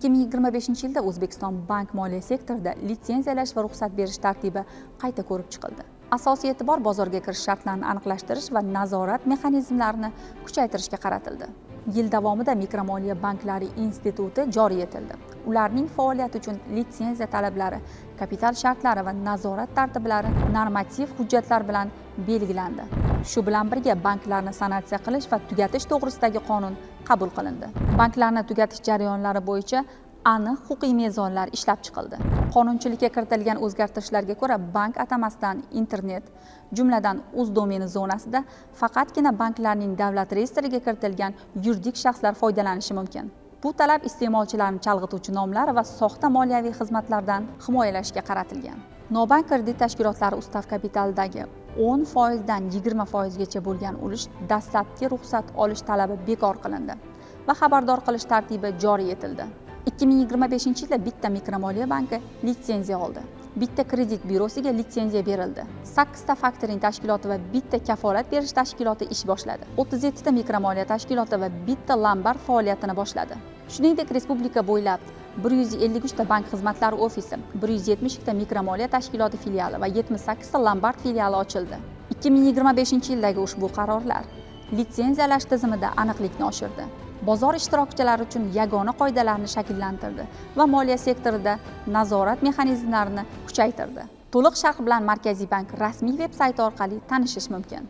2025-yilda O'zbekiston bank moliya sektorida litsenziyalash va ruxsat berish tartibi qayta ko'rib chiqildi. Asosiy e'tibor bozorga kirish shartlarini aniqlashtirish va nazorat mexanizmlarini kuchaytirishga qaratildi. Yil davomida Mikromoliya banklari instituti joriy etildi. Ularning faoliyati uchun litsenziya talablari, kapital shartlari va nazorat tartiblari normativ hujjatlar bilan belgilandi. Shu bilan birga banklarni sanatsiya qilish va tugatish to'g'risidagi qonun qabul qilindi. Banklarni tugatish jarayonlari bo'yicha aniq huquqiy mezonlar ishlab chiqildi. Qonunchilikka kiritilgan o'zgartirishlarga ko'ra, bank atamasidan internet, jumladan o'z domeni zonasida faqatgina banklarning davlat reyestriga kiritilgan yuridik shaxslar foydalanishi mumkin. Bu talab iste'molchilarni chalg'ituvchi nomlar va soxta moliyaviy xizmatlardan himoyalashga qaratilgan. Nobank kredit tashkilotlari ustav kapitalidagi 10% dan 20% gacha bo'lgan ulush dastlabki ruxsat olish talabi bekor qilindi va xabardor qilish tartibi joriy etildi. 2025-yilda bitta Mikromoliya banki litsenziya oldi. Bitta kredit byrosiga litsenziya berildi. 8 ta faktoring tashkiloti va bitta kafolat berish tashkiloti ish boshladi. 37 ta mikromoliya tashkiloti va bitta lombard faoliyatini boshladi. Shuningdek, respublika bo'ylab 153 ta bank xizmatlari ofisi, 172 ta mikromoliya tashkiloti filiali va 78 ta lombard filiali ochildi. 2025-yildagi ushbu qarorlar litsenziyalash tizimida aniqlikni oshirdi. Bozor ishtirokchilari uchun yagona qoidalarni shakllantirdi va moliya sektorida nazorat mexanizmlarini kuchaytirdi. To'liq sharh bilan Markaziy bank rasmiy veb-sayti orqali tanishish mumkin.